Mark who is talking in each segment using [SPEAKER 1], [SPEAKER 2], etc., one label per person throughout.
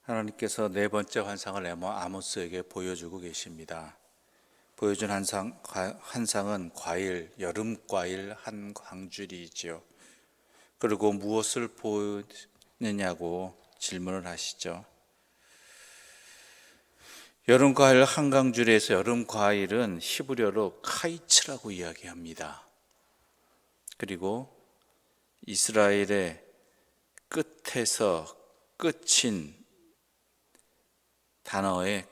[SPEAKER 1] 하나님께서 네 번째 환상을 아모스에게 보여주고 계십니다. 보여준 환상은 여름 과일 한 광줄이지요. 그리고 무엇을 보느냐고 질문을 하시죠. 여름 과일 한 광줄에서 여름 과일은 히브리어로 카이츠라고 이야기합니다. 그리고 이스라엘의 끝에서 끝인 단어의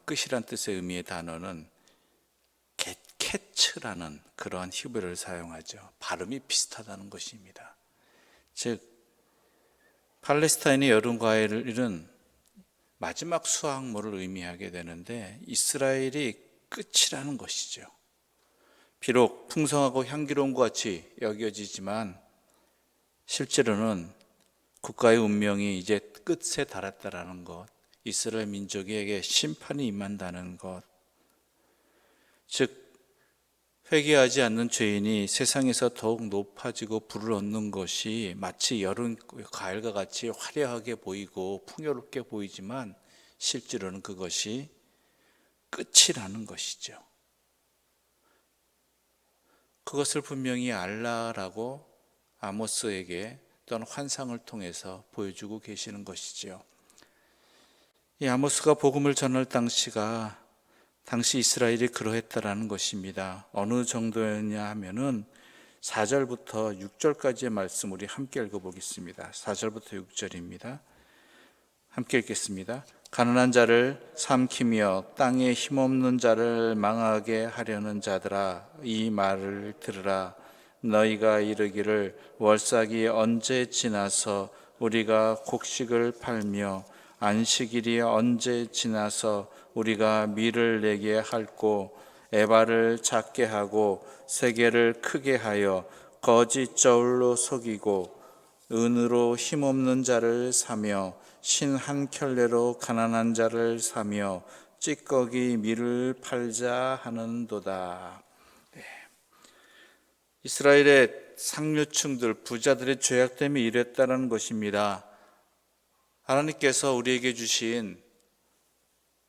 [SPEAKER 1] 끝이란 뜻의 의미의 단어는 캐츠라는 그러한 히브리어를 사용하죠. 발음이 비슷하다는 것입니다. 즉 팔레스타인의 여름 과일은 마지막 수확물을 의미하게 되는데 이스라엘이 끝이라는 것이죠. 비록 풍성하고 향기로운 것 같이 여겨지지만 실제로는 국가의 운명이 이제 끝에 달했다라는 것, 이스라엘 민족에게 심판이 임한다는 것, 즉 회개하지 않는 죄인이 세상에서 더욱 높아지고 부를 얻는 것이 마치 여름 과일과 같이 화려하게 보이고 풍요롭게 보이지만 실제로는 그것이 끝이라는 것이죠. 그것을 분명히 알라라고 아모스에게 또는 환상을 통해서 보여주고 계시는 것이죠. 이 아모스가 복음을 전할 당시 이스라엘이 그러했다라는 것입니다. 어느 정도였냐 하면은 4절부터 6절까지의 말씀 우리 함께 읽어보겠습니다. 4절부터 6절입니다. 함께 읽겠습니다. 가난한 자를 삼키며 땅에 힘없는 자를 망하게 하려는 자들아, 이 말을 들으라. 너희가 이르기를 월삭이 언제 지나서 우리가 곡식을 팔며 안식일이 언제 지나서 우리가 밀을 내게 할꼬, 에바를 작게 하고 세계를 크게 하여 거짓 저울로 속이고 은으로 힘없는 자를 사며 신 한 켤레로 가난한 자를 사며 찌꺼기 밀을 팔자 하는도다. 이스라엘의 상류층들, 부자들의 죄악 때문에 이랬다는 것입니다. 하나님께서 우리에게 주신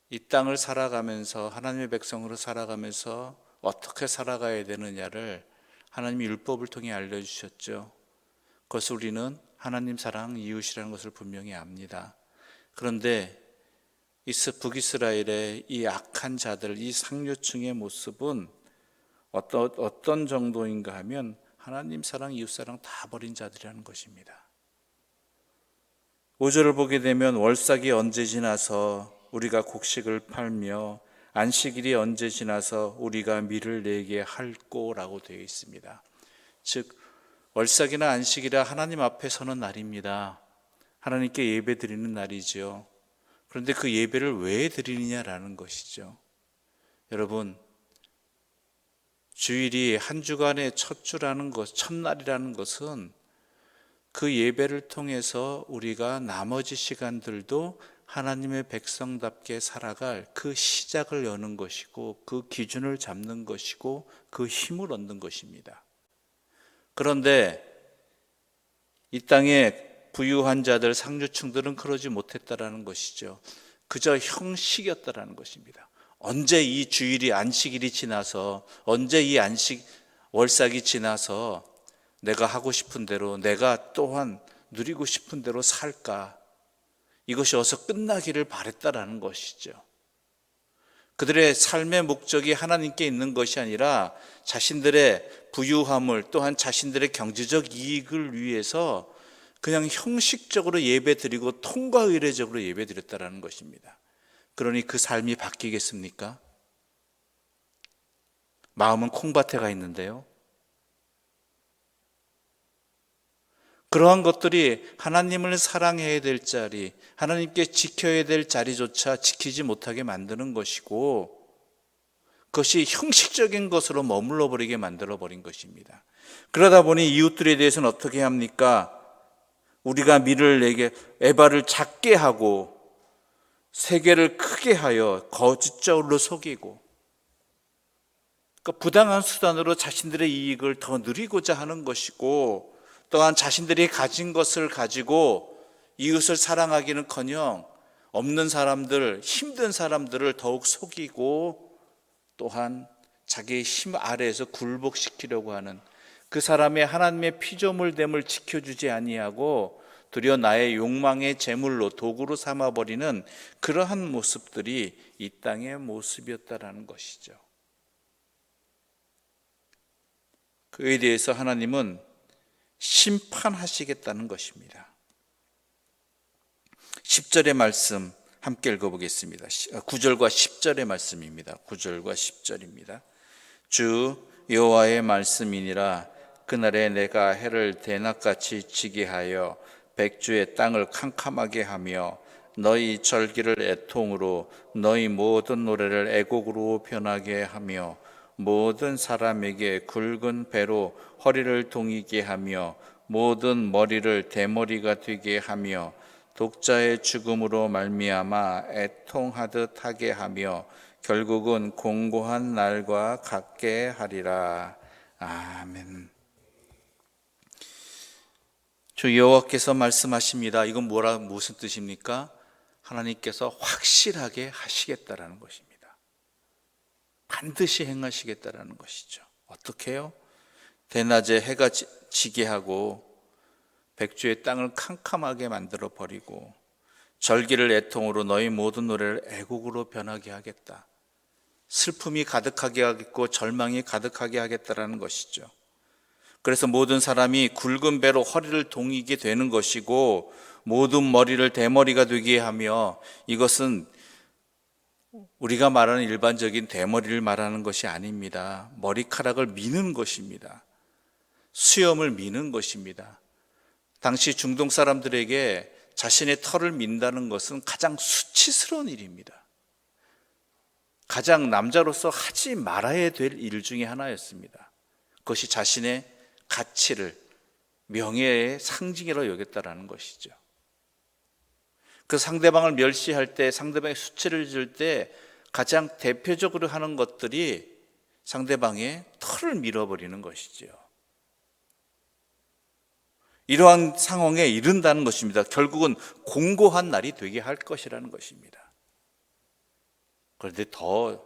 [SPEAKER 1] 이 땅을 살아가면서 하나님의 백성으로 살아가면서 어떻게 살아가야 되느냐를 하나님이 율법을 통해 알려주셨죠. 그것을 우리는 하나님 사랑, 이웃이라는 것을 분명히 압니다. 그런데 북이스라엘의 이 악한 자들, 이 상류층의 모습은 어떤 정도인가 하면 하나님 사랑, 이웃 사랑 다 버린 자들이라는 것입니다. 5절을 보게 되면 월삭이 언제 지나서 우리가 곡식을 팔며 안식일이 언제 지나서 우리가 밀을 내게 할꼬라고 되어 있습니다. 즉 월삭이나 안식이라 하나님 앞에 서는 날입니다. 하나님께 예배 드리는 날이죠. 그런데 그 예배를 왜 드리느냐라는 것이죠. 여러분, 주일이 한 주간의 첫 주라는 것, 첫날이라는 것은 그 예배를 통해서 우리가 나머지 시간들도 하나님의 백성답게 살아갈 그 시작을 여는 것이고 그 기준을 잡는 것이고 그 힘을 얻는 것입니다. 그런데 이 땅에 부유한 자들, 상류층들은 그러지 못했다라는 것이죠. 그저 형식이었다라는 것입니다. 언제 이 주일이 안식일이 지나서 언제 이 월삭이 지나서 내가 하고 싶은 대로 내가 또한 누리고 싶은 대로 살까? 이것이 어서 끝나기를 바랬다라는 것이죠. 그들의 삶의 목적이 하나님께 있는 것이 아니라 자신들의 부유함을 또한 자신들의 경제적 이익을 위해서 그냥 형식적으로 예배드리고 통과 의례적으로 예배드렸다라는 것입니다. 그러니 그 삶이 바뀌겠습니까? 마음은 콩밭에 가 있는데요. 그러한 것들이 하나님을 사랑해야 될 자리, 하나님께 지켜야 될 자리조차 지키지 못하게 만드는 것이고 그것이 형식적인 것으로 머물러 버리게 만들어 버린 것입니다. 그러다 보니 이웃들에 대해서는 어떻게 합니까? 우리가 밀을 내게 에바를 작게 하고 세계를 크게 하여 거짓 저울로 속이고, 그러니까 부당한 수단으로 자신들의 이익을 더 누리고자 하는 것이고 또한 자신들이 가진 것을 가지고 이웃을 사랑하기는커녕 없는 사람들, 힘든 사람들을 더욱 속이고 또한 자기의 힘 아래에서 굴복시키려고 하는, 그 사람의 하나님의 피조물됨을 지켜주지 아니하고 도리어 나의 욕망의 제물로 도구로 삼아버리는 그러한 모습들이 이 땅의 모습이었다라는 것이죠. 그에 대해서 하나님은 심판하시겠다는 것입니다. 10절의 말씀 함께 읽어보겠습니다. 9절과 10절의 말씀입니다. 9절과 10절입니다. 주 여호와의 말씀이니라. 그날에 내가 해를 대낮같이 지게 하여 백주의 땅을 캄캄하게 하며 너희 절기를 애통으로 너희 모든 노래를 애곡으로 변하게 하며 모든 사람에게 굵은 배로 허리를 동이게 하며 모든 머리를 대머리가 되게 하며 독자의 죽음으로 말미암아 애통하듯 하게 하며 결국은 공고한 날과 같게 하리라. 아멘. 주 여호와께서 말씀하십니다. 이건 무슨 뜻입니까? 하나님께서 확실하게 하시겠다라는 것입니다. 반드시 행하시겠다라는 것이죠. 어떻게 해요? 대낮에 해가 지게 하고 백주의 땅을 캄캄하게 만들어 버리고 절기를 애통으로 너희 모든 노래를 애곡으로 변하게 하겠다. 슬픔이 가득하게 하겠고 절망이 가득하게 하겠다라는 것이죠. 그래서 모든 사람이 굵은 배로 허리를 동이게 되는 것이고 모든 머리를 대머리가 되게 하며, 이것은 우리가 말하는 일반적인 대머리를 말하는 것이 아닙니다. 머리카락을 미는 것입니다. 수염을 미는 것입니다. 당시 중동 사람들에게 자신의 털을 민다는 것은 가장 수치스러운 일입니다. 가장 남자로서 하지 말아야 될 일 중에 하나였습니다. 그것이 자신의 가치를, 명예의 상징이라고 여겼다라는 것이죠. 그 상대방을 멸시할 때, 상대방의 수치를 질 때 가장 대표적으로 하는 것들이 상대방의 털을 밀어버리는 것이죠. 이러한 상황에 이른다는 것입니다. 결국은 공고한 날이 되게 할 것이라는 것입니다. 그런데 더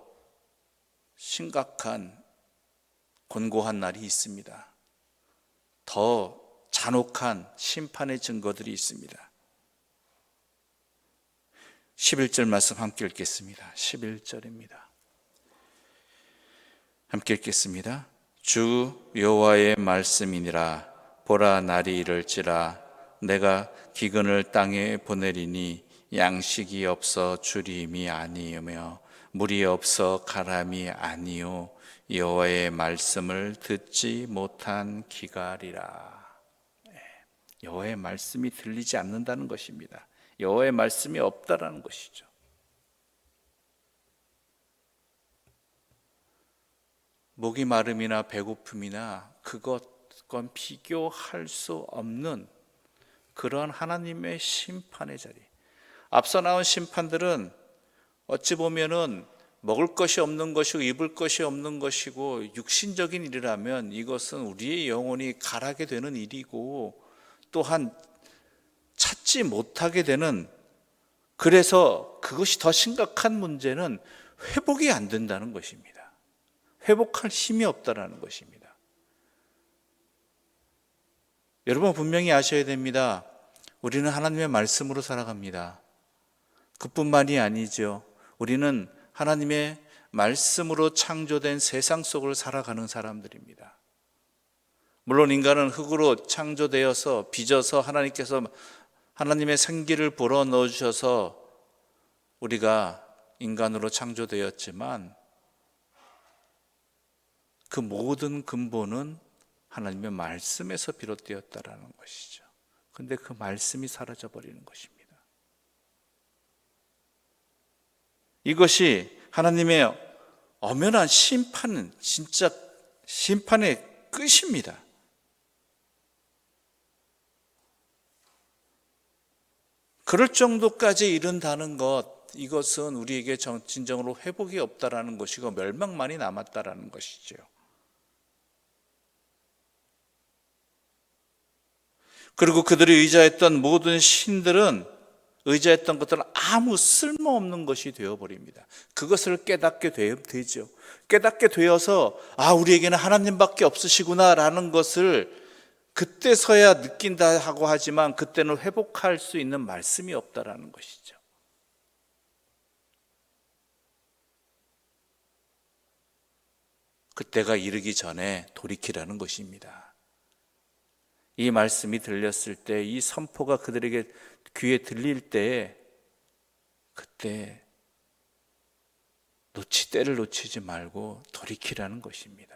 [SPEAKER 1] 심각한 곤고한 날이 있습니다. 더 잔혹한 심판의 증거들이 있습니다. 11절 말씀 함께 읽겠습니다. 11절입니다. 함께 읽겠습니다. 주 여호와의 말씀이니라. 보라, 날이 이를지라. 내가 기근을 땅에 보내리니 양식이 없어 주림이 아니오며 물이 없어 가람이 아니오. 여호와의 말씀을 듣지 못한 기갈이라. 여호와의 말씀이 들리지 않는다는 것입니다. 여호와의 말씀이 없다라는 것이죠. 목이 마름이나 배고픔이나 그것과 비교할 수 없는 그러한 하나님의 심판의 자리. 앞서 나온 심판들은 어찌 보면은 먹을 것이 없는 것이고 입을 것이 없는 것이고 육신적인 일이라면 이것은 우리의 영혼이 가라게 되는 일이고 또한 찾지 못하게 되는, 그래서 그것이 더 심각한 문제는 회복이 안 된다는 것입니다. 회복할 힘이 없다는 것입니다. 여러분 분명히 아셔야 됩니다. 우리는 하나님의 말씀으로 살아갑니다. 그뿐만이 아니죠. 우리는 하나님의 말씀으로 창조된 세상 속을 살아가는 사람들입니다. 물론 인간은 흙으로 창조되어서 빚어서 하나님께서 하나님의 생기를 불어넣어 주셔서 우리가 인간으로 창조되었지만 그 모든 근본은 하나님의 말씀에서 비롯되었다라는 것이죠. 그런데 그 말씀이 사라져 버리는 것입니다. 이것이 하나님의 엄연한 심판은 진짜 심판의 끝입니다. 그럴 정도까지 이른다는 것, 이것은 우리에게 진정으로 회복이 없다라는 것이고 멸망만이 남았다라는 것이죠. 그리고 그들이 의지했던 모든 신들은, 의지했던 것들은 아무 쓸모없는 것이 되어버립니다. 그것을 깨닫게 되죠. 깨닫게 되어서 우리에게는 하나님밖에 없으시구나 라는 것을 그때서야 느낀다 하고 하지만 그때는 회복할 수 있는 말씀이 없다라는 것이죠. 그때가 이르기 전에 돌이키라는 것입니다. 이 말씀이 들렸을 때, 이 선포가 그들에게 귀에 들릴 때, 그때 때를 놓치지 말고 돌이키라는 것입니다.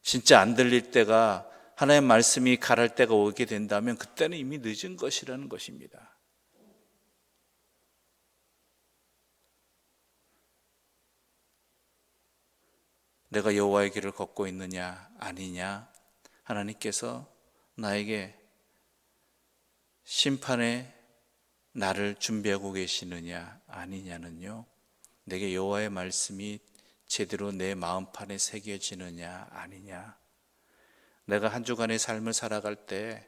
[SPEAKER 1] 진짜 안 들릴 때가, 하나님의 말씀이 가랄 때가 오게 된다면 그때는 이미 늦은 것이라는 것입니다. 내가 여호와의 길을 걷고 있느냐 아니냐, 하나님께서 나에게 심판의 날을 준비하고 계시느냐 아니냐는요, 내게 여호와의 말씀이 제대로 내 마음판에 새겨지느냐 아니냐, 내가 한 주간의 삶을 살아갈 때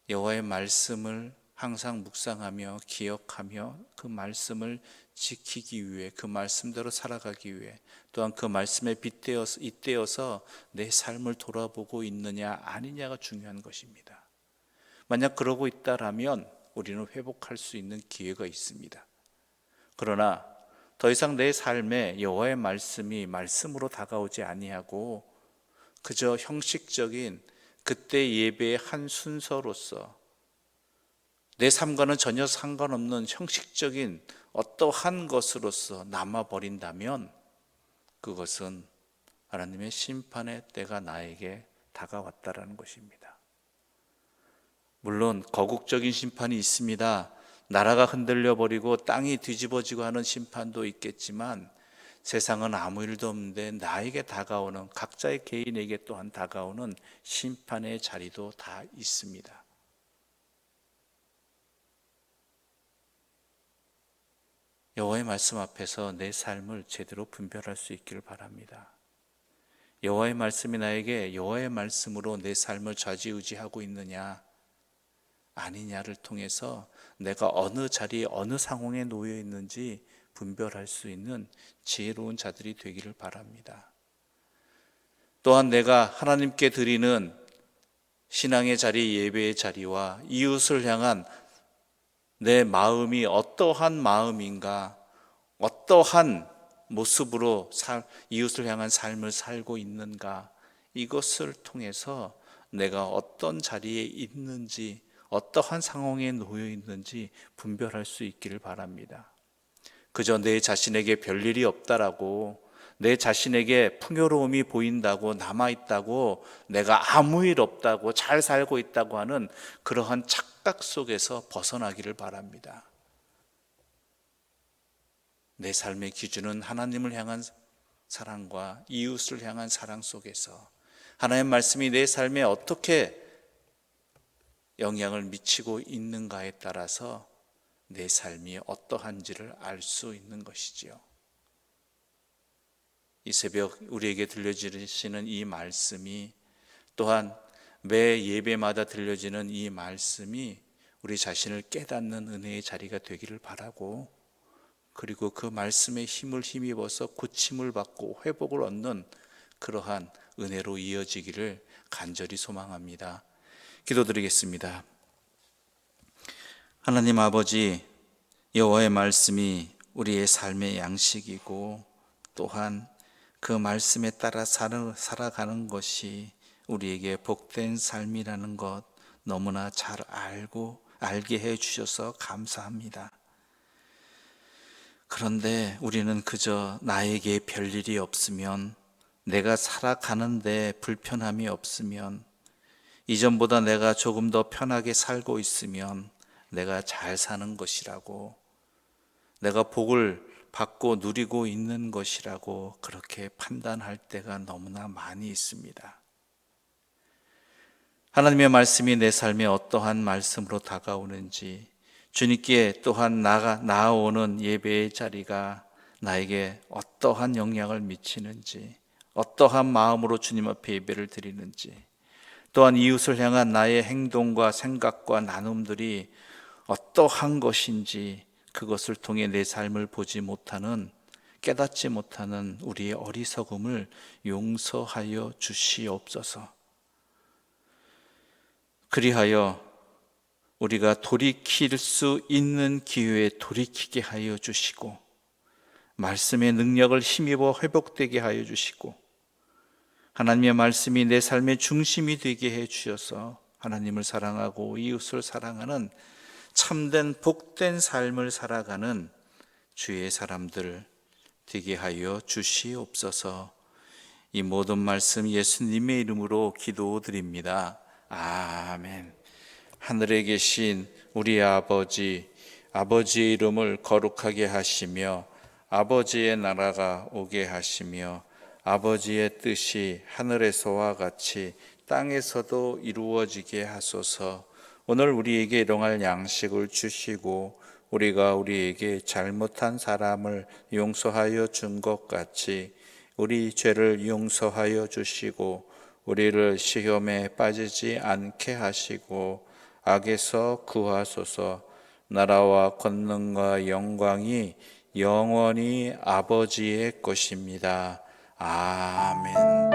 [SPEAKER 1] 여호와의 말씀을 항상 묵상하며 기억하며 그 말씀을 지키기 위해, 그 말씀대로 살아가기 위해, 또한 그 말씀에 빗대어서 내 삶을 돌아보고 있느냐 아니냐가 중요한 것입니다. 만약 그러고 있다라면 우리는 회복할 수 있는 기회가 있습니다. 그러나 더 이상 내 삶에 여호와의 말씀이 말씀으로 다가오지 아니하고 그저 형식적인 그때 예배의 한 순서로서 내 삶과는 전혀 상관없는 형식적인 어떠한 것으로서 남아버린다면 그것은 하나님의 심판의 때가 나에게 다가왔다라는 것입니다. 물론 거국적인 심판이 있습니다. 나라가 흔들려 버리고 땅이 뒤집어지고 하는 심판도 있겠지만 세상은 아무 일도 없는데 나에게 다가오는, 각자의 개인에게 또한 다가오는 심판의 자리도 다 있습니다. 여호와의 말씀 앞에서 내 삶을 제대로 분별할 수 있기를 바랍니다. 여호와의 말씀이 나에게 여호와의 말씀으로 내 삶을 좌지우지하고 있느냐 아니냐를 통해서 내가 어느 자리에 어느 상황에 놓여 있는지 분별할 수 있는 지혜로운 자들이 되기를 바랍니다. 또한 내가 하나님께 드리는 신앙의 자리, 예배의 자리와 이웃을 향한 내 마음이 어떠한 마음인가, 어떠한 모습으로 이웃을 향한 삶을 살고 있는가, 이것을 통해서 내가 어떤 자리에 있는지, 어떠한 상황에 놓여 있는지 분별할 수 있기를 바랍니다. 그저 내 자신에게 별일이 없다라고, 내 자신에게 풍요로움이 보인다고, 남아있다고, 내가 아무 일 없다고, 잘 살고 있다고 하는 그러한 착각 속에서 벗어나기를 바랍니다. 내 삶의 기준은 하나님을 향한 사랑과 이웃을 향한 사랑 속에서 하나님의 말씀이 내 삶에 어떻게 영향을 미치고 있는가에 따라서 내 삶이 어떠한지를 알 수 있는 것이지요. 이 새벽 우리에게 들려주시는 이 말씀이, 또한 매 예배마다 들려지는 이 말씀이 우리 자신을 깨닫는 은혜의 자리가 되기를 바라고, 그리고 그 말씀의 힘을 힘입어서 고침을 받고 회복을 얻는 그러한 은혜로 이어지기를 간절히 소망합니다. 기도드리겠습니다. 하나님 아버지, 여호와의 말씀이 우리의 삶의 양식이고 또한 그 말씀에 따라 살아가는 것이 우리에게 복된 삶이라는 것 너무나 잘 알게 해 주셔서 감사합니다. 그런데 우리는 그저 나에게 별일이 없으면, 내가 살아가는데 불편함이 없으면, 이전보다 내가 조금 더 편하게 살고 있으면 내가 잘 사는 것이라고, 내가 복을 받고 누리고 있는 것이라고 그렇게 판단할 때가 너무나 많이 있습니다. 하나님의 말씀이 내 삶에 어떠한 말씀으로 다가오는지, 주님께 또한 나아오는 예배의 자리가 나에게 어떠한 영향을 미치는지, 어떠한 마음으로 주님 앞에 예배를 드리는지, 또한 이웃을 향한 나의 행동과 생각과 나눔들이 어떠한 것인지 그것을 통해 내 삶을 보지 못하는, 깨닫지 못하는 우리의 어리석음을 용서하여 주시옵소서. 그리하여 우리가 돌이킬 수 있는 기회에 돌이키게 하여 주시고, 말씀의 능력을 힘입어 회복되게 하여 주시고, 하나님의 말씀이 내 삶의 중심이 되게 해 주셔서 하나님을 사랑하고 이웃을 사랑하는 참된 복된 삶을 살아가는 주의 사람들 되게 하여 주시옵소서. 이 모든 말씀 예수님의 이름으로 기도드립니다. 아멘. 하늘에 계신 우리 아버지, 아버지의 이름을 거룩하게 하시며 아버지의 나라가 오게 하시며 아버지의 뜻이 하늘에서와 같이 땅에서도 이루어지게 하소서. 오늘 우리에게 일용할 양식을 주시고 우리가 우리에게 잘못한 사람을 용서하여 준 것 같이 우리 죄를 용서하여 주시고 우리를 시험에 빠지지 않게 하시고 악에서 구하소서. 나라와 권능과 영광이 영원히 아버지의 것입니다. 아멘.